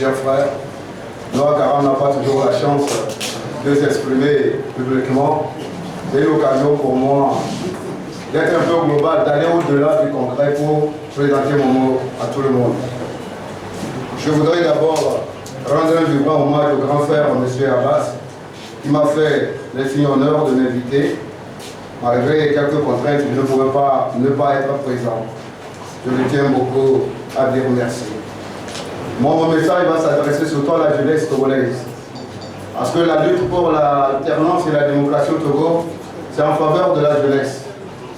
chers frères, Noah Karam n'a pas toujours la chance de s'exprimer publiquement. C'est l'occasion pour moi d'être un peu global, d'aller au-delà du congrès pour présenter mon mot à tout le monde. Je voudrais d'abord rendre un vibrant hommage au grand frère, M. Abbas, qui m'a fait l'honneur de m'inviter. Malgré quelques contraintes, je ne pouvais pas ne pas être présent. Je lui tiens beaucoup à dire merci. Mon message va s'adresser surtout à la jeunesse togolaise. Parce que la lutte pour l'alternance et la démocratie au Togo, c'est en faveur de la jeunesse.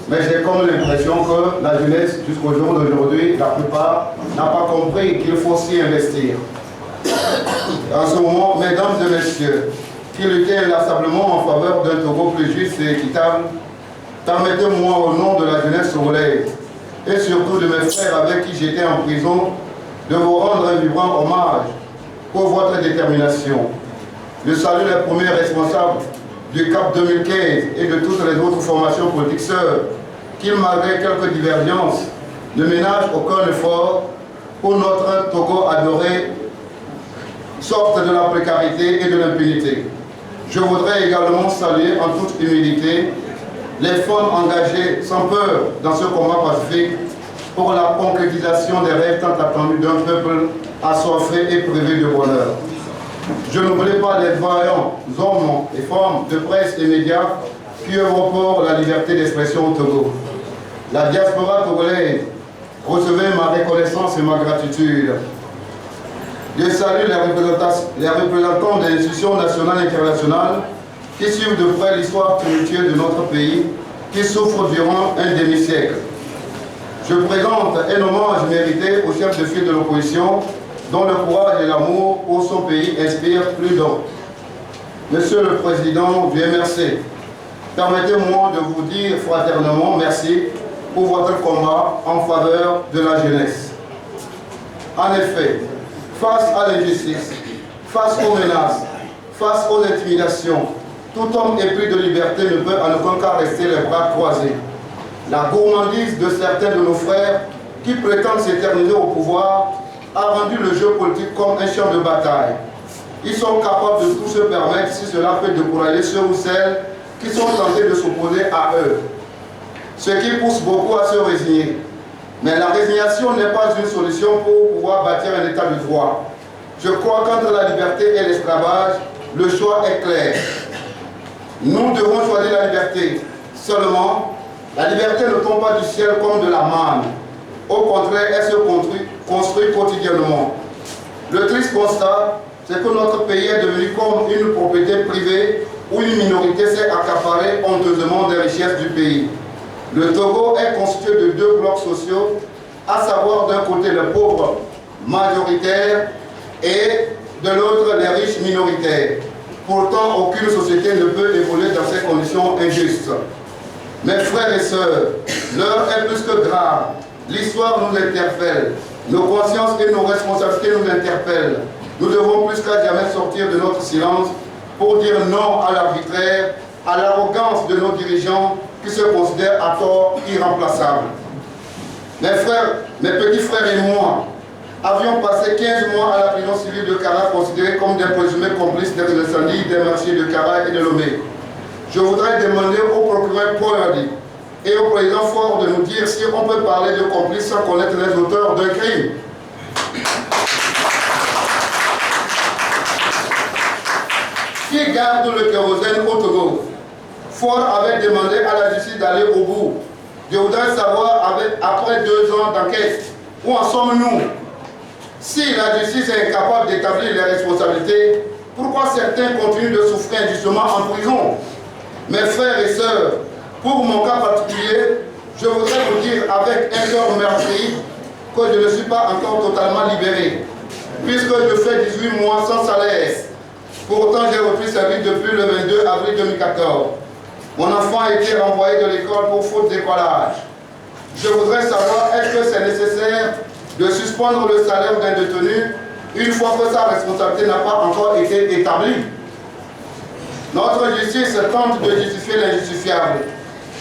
Mais j'ai comme l'impression que la jeunesse, jusqu'au jour d'aujourd'hui, la plupart n'a pas compris qu'il faut s'y investir. En ce moment, mesdames et messieurs, qui luttaient inlassablement en faveur d'un Togo plus juste et équitable, permettez-moi au nom de la jeunesse togolaise et surtout de mes frères avec qui j'étais en prison, de vous rendre un vibrant hommage pour votre détermination. Je salue les premiers responsables du CAP 2015 et de toutes les autres formations politiques sœurs qui, malgré quelques divergences, ne ménagent aucun effort pour notre Togo adoré sorte de la précarité et de l'impunité. Je voudrais également saluer en toute humilité les femmes engagées sans peur dans ce combat pacifique pour la concrétisation des rêves tant attendus d'un peuple assoiffé et privé de bonheur. Je n'oublie pas les vaillants hommes et femmes de presse et médias qui œuvrent pour la liberté d'expression au Togo. La diaspora togolaise, recevez ma reconnaissance et ma gratitude. Je salue les représentants des institutions nationales et internationales qui suivent de près l'histoire tumultueuse de notre pays, qui souffre durant un demi-siècle. Je présente un hommage mérité au chef de file de l'opposition, dont le courage et l'amour pour son pays inspirent plus d'un. Monsieur le Président du MRC, permettez-moi de vous dire fraternellement merci pour votre combat en faveur de la jeunesse. En effet, face à l'injustice, face aux menaces, face aux intimidations, tout homme épris de liberté ne peut en aucun cas rester les bras croisés. La gourmandise de certains de nos frères qui prétendent s'éterniser au pouvoir a rendu le jeu politique comme un champ de bataille. Ils sont capables de tout se permettre si cela peut décourager ceux ou celles qui sont tentés de s'opposer à eux. Ce qui pousse beaucoup à se résigner. Mais la résignation n'est pas une solution pour pouvoir bâtir un état de droit. Je crois qu'entre la liberté et l'esclavage, le choix est clair. Nous devons choisir la liberté. Seulement, la liberté ne tombe pas du ciel comme de la manne. Au contraire, elle se construit quotidiennement. Le triste constat, c'est que notre pays est devenu comme une propriété privée où une minorité s'est accaparée honteusement des richesses du pays. Le Togo est constitué de deux blocs sociaux, à savoir d'un côté les pauvres majoritaires et de l'autre les riches minoritaires. Pourtant, aucune société ne peut évoluer dans ces conditions injustes. Mes frères et sœurs, l'heure est plus que grave. L'histoire nous interpelle. Nos consciences et nos responsabilités nous interpellent. Nous devons plus qu'à jamais sortir de notre silence pour dire non à l'arbitraire, à l'arrogance de nos dirigeants qui se considèrent à tort irremplaçables. Mes frères, mes petits frères et moi avions passé 15 mois à la prison civile de Kara, considérés comme des présumés complices des incendies des marchés de Kara et de Lomé. Je voudrais demander au procureur Paul Hardy et au président Faure de nous dire si on peut parler de complices sans connaître les auteurs d'un crime. Qui garde le kérosène au Togo? Faure avait demandé à la justice d'aller au bout. Je voudrais savoir, après 2 ans d'enquête, où en sommes-nous? Si la justice est incapable d'établir les responsabilités, pourquoi certains continuent de souffrir injustement en prison? Mes frères et sœurs, pour mon cas particulier, je voudrais vous dire avec un cœur meurtri que je ne suis pas encore totalement libéré, puisque je fais 18 mois sans salaire. Pourtant, j'ai repris service depuis le 22 avril 2014. Mon enfant a été renvoyé de l'école pour faute d'écolage. Je voudrais savoir, est-ce que c'est nécessaire de suspendre le salaire d'un détenu une fois que sa responsabilité n'a pas encore été établie? Notre justice tente de justifier l'injustifiable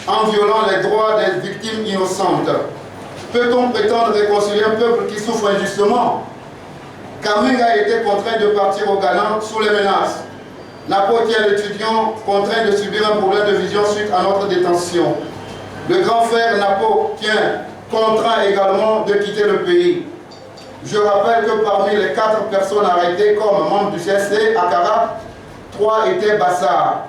en violant les droits des victimes innocentes. Peut-on prétendre réconcilier un peuple qui souffre injustement? Kaming a été contraint de partir au Ghana sous les menaces. Napo tient l'étudiant contraint de subir un problème de vision suite à notre détention. Le grand frère Napo tient contraint également de quitter le pays. Je rappelle que parmi les 4 personnes arrêtées comme membres du CSC à Kara, 3 étaient Bassar.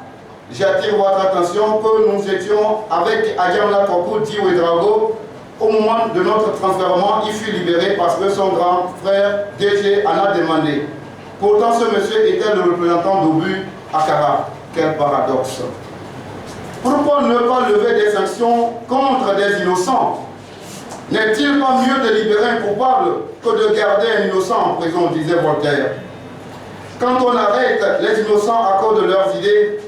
J'attire votre attention que nous étions avec Adjamla Kokou Diouedrago. Au moment de notre transfèrement, il fut libéré parce que son grand frère DG en a demandé. Pourtant, ce monsieur était le représentant d'Obu à Kara. Quel paradoxe. Pourquoi ne pas lever des sanctions contre des innocents? N'est-il pas mieux de libérer un coupable que de garder un innocent en prison, disait Voltaire. Quand on arrête les innocents à cause de leurs idées,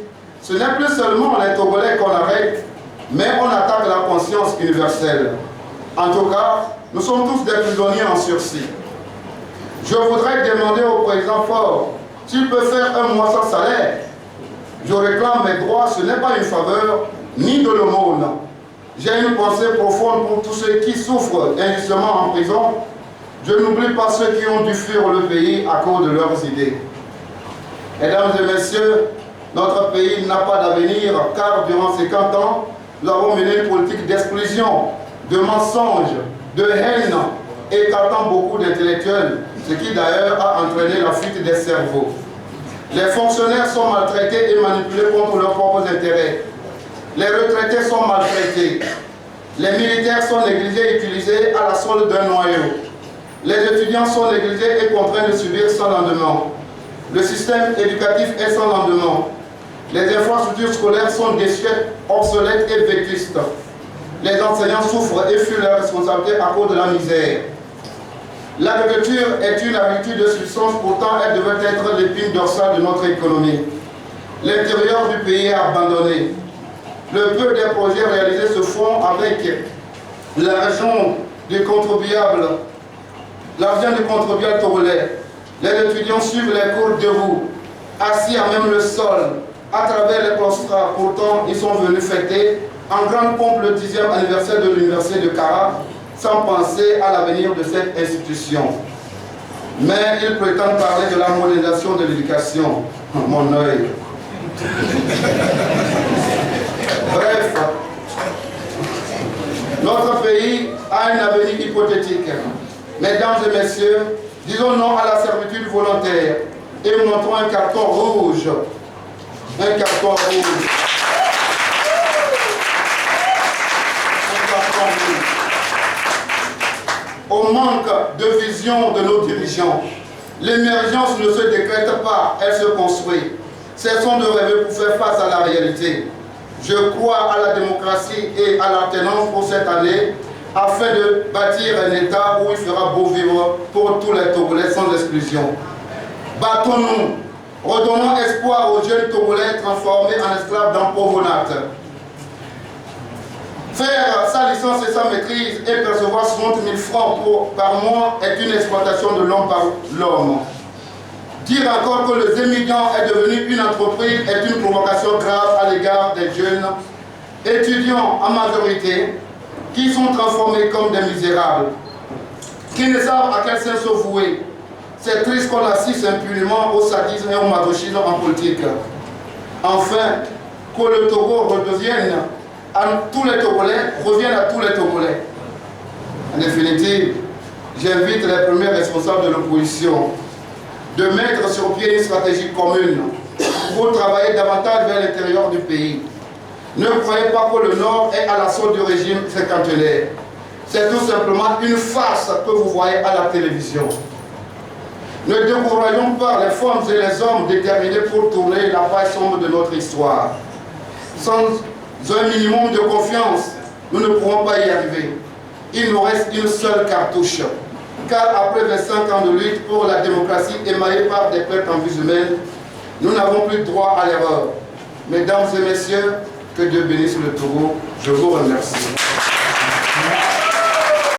ce n'est plus seulement les Togolais qu'on arrête, mais on attaque la conscience universelle. En tout cas, nous sommes tous des prisonniers en sursis. Je voudrais demander au président Faure s'il peut faire un mois sans salaire. Je réclame mes droits, ce n'est pas une faveur, ni de l'aumône. J'ai une pensée profonde pour tous ceux qui souffrent injustement en prison. Je n'oublie pas ceux qui ont dû fuir le pays à cause de leurs idées. Mesdames et messieurs, notre pays n'a pas d'avenir car durant ces 40 ans, nous avons mené une politique d'exclusion, de mensonges, de haine, écartant beaucoup d'intellectuels, ce qui d'ailleurs a entraîné la fuite des cerveaux. Les fonctionnaires sont maltraités et manipulés contre leurs propres intérêts. Les retraités sont maltraités. Les militaires sont négligés et utilisés à la solde d'un noyau. Les étudiants sont négligés et contraints de subir sans lendemain. Le système éducatif est sans lendemain. Les infrastructures scolaires sont désuètes, obsolètes et vétustes. Les enseignants souffrent et fuient leurs responsabilités à cause de la misère. L'agriculture est une agriculture de subsistance, pourtant elle devait être l'épine dorsale de notre économie. L'intérieur du pays est abandonné. Le peu des projets réalisés se font avec l'argent du contribuable, togolais. Les étudiants suivent les cours debout, assis à même le sol, à travers les claustras. Pourtant, ils sont venus fêter en grande pompe le 10e anniversaire de l'université de Kara, sans penser à l'avenir de cette institution. Mais ils prétendent parler de la modernisation de l'éducation. Mon œil. Bref, notre pays a un avenir hypothétique. Mesdames et messieurs, disons non à la servitude volontaire et montrons un carton rouge. Un carton rouge. Au manque de vision de nos dirigeants. L'émergence ne se décrète pas, elle se construit. Cessons de rêver pour faire face à la réalité. Je crois à la démocratie et à l'alternance pour cette année, afin de bâtir un État où il fera beau vivre pour tous les Togolais sans exclusion. Battons-nous, redonnons espoir aux jeunes Togolais transformés en esclaves dans pauvre-nat. Faire sa licence et sa maîtrise et percevoir 60 000 francs par mois est une exploitation de l'homme par l'homme. Dire encore que le Zémigan est devenu une entreprise est une provocation grave à l'égard des jeunes étudiants en majorité qui sont transformés comme des misérables, qui ne savent à quel sens se vouer. C'est triste qu'on assiste impunément au sadisme et au masochisme en politique. Enfin, que le Togo revienne à tous les Togolais. En définitive, j'invite les premiers responsables de l'opposition de mettre sur pied une stratégie commune pour travailler davantage vers l'intérieur du pays. Ne croyez pas que le Nord est à la solde du régime cinquantenaire. C'est tout simplement une farce que vous voyez à la télévision. Ne décourageons pas les femmes et les hommes déterminés pour tourner la page sombre de notre histoire. Sans un minimum de confiance, nous ne pourrons pas y arriver. Il nous reste une seule cartouche. Car après 25 ans de lutte pour la démocratie émaillée par des pertes en vies humaines, nous n'avons plus droit à l'erreur. Mesdames et messieurs, que Dieu bénisse le Togo. Je vous remercie.